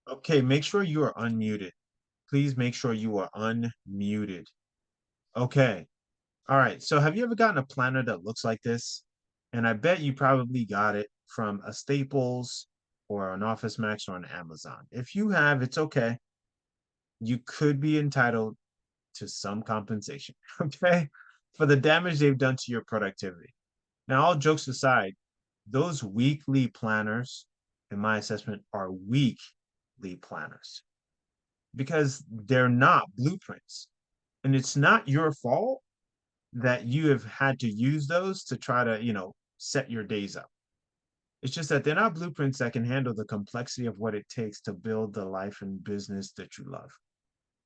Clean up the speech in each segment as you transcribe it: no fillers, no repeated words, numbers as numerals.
Okay, make sure you are unmuted. Please make sure you are unmuted. Okay. All right. So have you ever gotten a planner that looks like this? And I bet you probably got it from a Staples or an Office Max or an Amazon. If you have, it's okay. You could be entitled to some compensation, okay, for the damage they've done to your productivity. Now, all jokes aside, those weekly planners, in my assessment, are weekly planners because they're not blueprints. And it's not your fault that you have had to use those to try to, set your days up. It's just that they're not blueprints that can handle the complexity of what it takes to build the life and business that you love.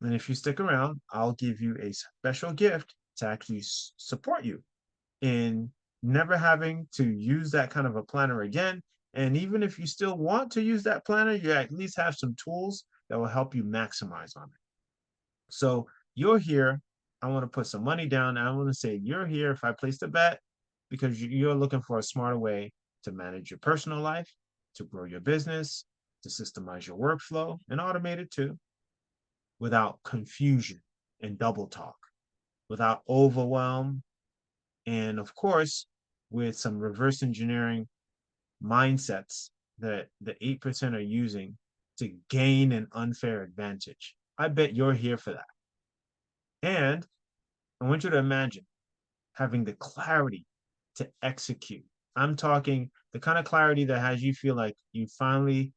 And if you stick around, I'll give you a special gift to actually support you in never having to use that kind of a planner again. And even if you still want to use that planner, you at least have some tools that will help you maximize on it. So you're here. I want to put some money down. And I want to say you're here if I place the bet because you're looking for a smarter way to manage your personal life, to grow your business, to systemize your workflow and automate it too without confusion and double talk, without overwhelm, and of course, with some reverse engineering mindsets that the 8% are using to gain an unfair advantage. I bet you're here for that. And I want you to imagine having the clarity to execute. I'm talking the kind of clarity that has you feel like you finally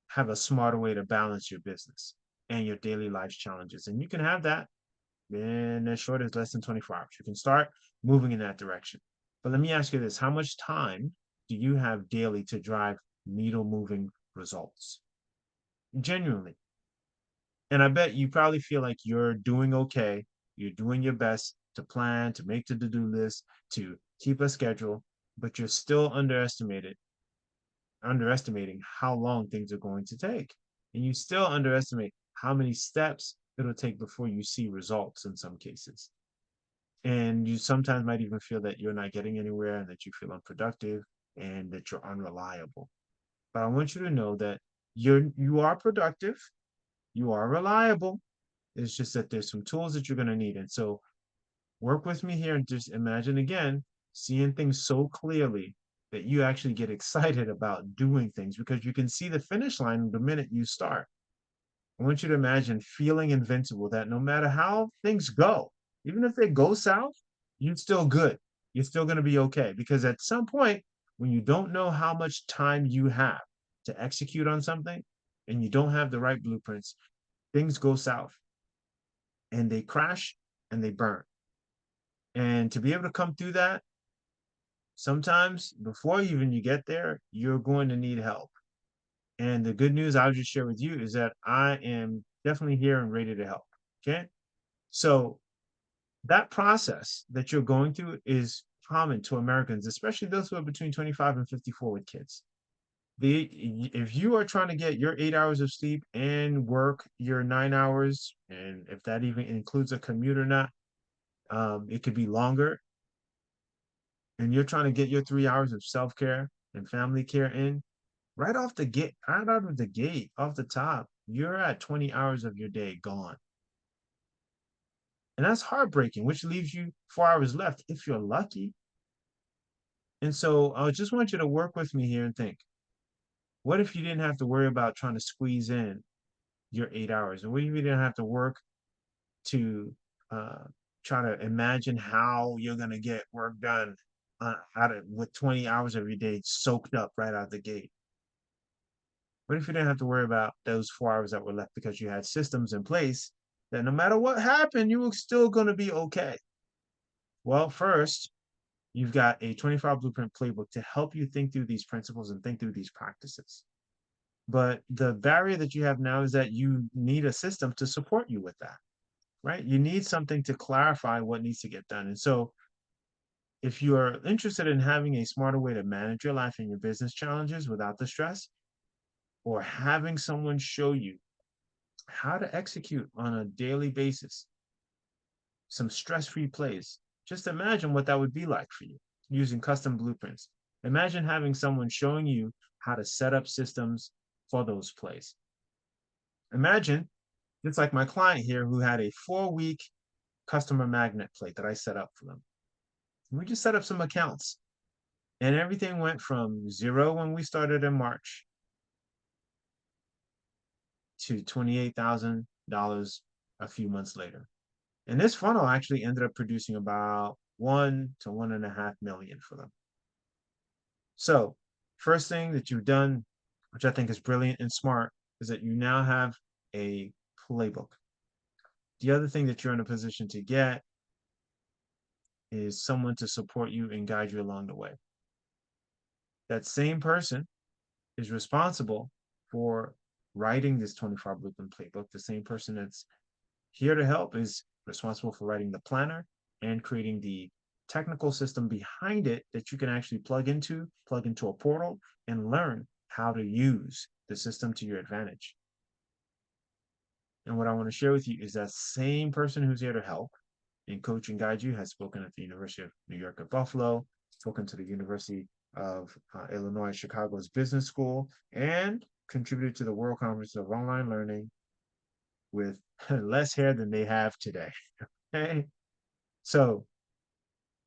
have a smarter way to balance your business and your daily life challenges. And you can have that in as short as less than 24 hours. You can start moving in that direction. But let me ask you this: how much time do you have daily to drive needle moving results? Genuinely. And I bet you probably feel like you're doing okay. You're doing your best to plan, to make the to do list, to keep a schedule, but you're still underestimating how long things are going to take. And you still underestimate how many steps it'll take before you see results in some cases. And you sometimes might even feel that you're not getting anywhere and that you feel unproductive and that you're unreliable. But I want you to know that you are productive, you are reliable. It's just that there's some tools that you're going to need. And so work with me here and just imagine again seeing things so clearly that you actually get excited about doing things because you can see the finish line the minute you start. I want you to imagine feeling invincible that no matter how things go, even if they go south, you're still good. You're still going to be okay because at some point, when you don't know how much time you have to execute on something and you don't have the right blueprints, things go south and they crash and they burn. And to be able to come through that, sometimes before even you get there, you're going to need help. And the good news I'll just share with you is that I am definitely here and ready to help. Okay. So that process that you're going through is common to Americans, especially those who are between 25 and 54 with kids. If you are trying to get your 8 hours of sleep and work your 9 hours, and if that even includes a commute or not, it could be longer, and you're trying to get your 3 hours of self-care and family care in, right out of the gate, off the top, you're at 20 hours of your day gone. And that's heartbreaking, which leaves you 4 hours left if you're lucky. And so I just want you to work with me here and think, what if you didn't have to worry about trying to squeeze in your 8 hours? And what if you didn't have to work to uh, try to imagine how you're going to get work done with 20 hours of your day soaked up right out the gate? What if you didn't have to worry about those 4 hours that were left because you had systems in place that no matter what happened, you were still going to be okay? Well, first, you've got a 24-hour blueprint playbook to help you think through these principles and think through these practices. But the barrier that you have now is that you need a system to support you with that, right? You need something to clarify what needs to get done. And so, if you are interested in having a smarter way to manage your life and your business challenges without the stress, or having someone show you how to execute on a daily basis some stress-free plays. Just imagine what that would be like for you using custom blueprints. Imagine having someone showing you how to set up systems for those plays. Imagine it's like my client here who had a 4-week customer magnet plate that I set up for them. We just set up some accounts and everything went from zero when we started in March to $28,000 a few months later. And this funnel actually ended up producing about 1 to 1.5 million for them. So, first thing that you've done, which I think is brilliant and smart, is that you now have a playbook. The other thing that you're in a position to get is someone to support you and guide you along the way. That same person is responsible for writing this 25 blueprint playbook. The same person that's here to help is responsible for writing the planner and creating the technical system behind it that you can actually plug into a portal and learn how to use the system to your advantage. And what I want to share with you is that same person who's here to help and coach and guide you has spoken at the University of New York at Buffalo, spoken to the University of Illinois Chicago's Business School, and contributed to the World Conference of Online Learning with less hair than they have today. Okay? So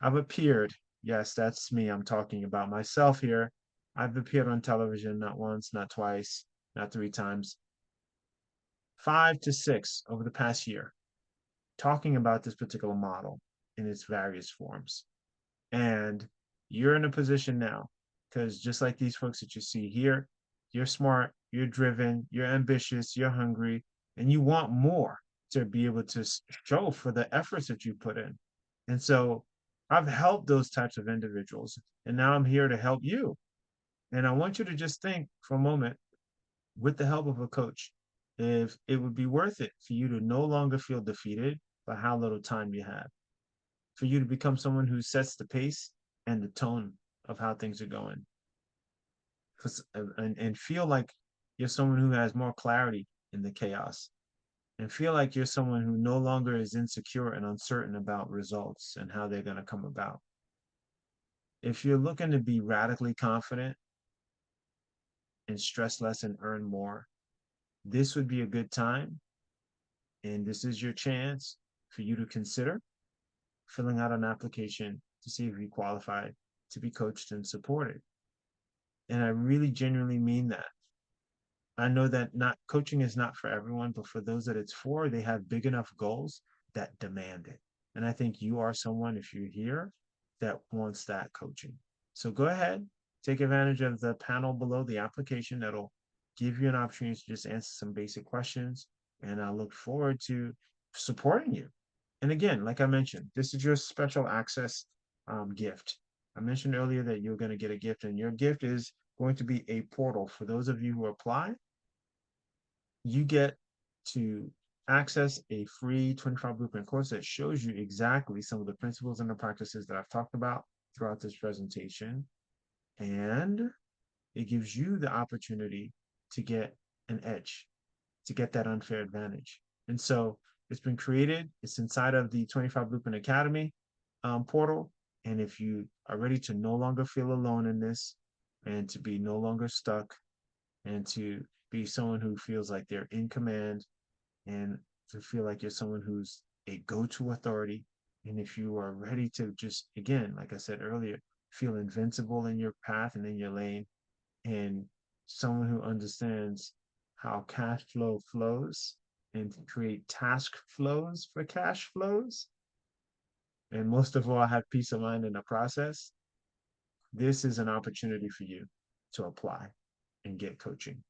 I've appeared. Yes, that's me. I'm talking about myself here. I've appeared on television not once, not twice, not 3 times, 5 to 6 over the past year, talking about this particular model in its various forms. And you're in a position now, because just like these folks that you see here, you're smart, you're driven, you're ambitious, you're hungry, and you want more to be able to show for the efforts that you put in. And so I've helped those types of individuals, and now I'm here to help you. And I want you to just think for a moment, with the help of a coach, if it would be worth it for you to no longer feel defeated by how little time you have, for you to become someone who sets the pace and the tone of how things are going, and feel like you're someone who has more clarity in the chaos, and feel like you're someone who no longer is insecure and uncertain about results and how they're going to come about. If you're looking to be radically confident and stress less and earn more, this would be a good time. And this is your chance for you to consider filling out an application to see if you qualify to be coached and supported. And I really genuinely mean that. I know that not coaching is not for everyone, but for those that it's for, they have big enough goals that demand it. And I think you are someone, if you're here, that wants that coaching. So go ahead, take advantage of the panel below the application that'll give you an opportunity to just answer some basic questions. And I look forward to supporting you. And again, like I mentioned, this is your special access gift. I mentioned earlier that you're going to get a gift, and your gift is going to be a portal. For those of you who apply, you get to access a free 25 blueprint course that shows you exactly some of the principles and the practices that I've talked about throughout this presentation. And it gives you the opportunity to get an edge, to get that unfair advantage. And so it's been created, it's inside of the 25 Blueprint Academy portal. And if you are ready to no longer feel alone in this, and to be no longer stuck, and to be someone who feels like they're in command, and to feel like you're someone who's a go-to authority, and if you are ready to just, again, like I said earlier, feel invincible in your path and in your lane, and someone who understands how cash flow flows and to create task flows for cash flows, and most of all, have peace of mind in the process, this is an opportunity for you to apply and get coaching.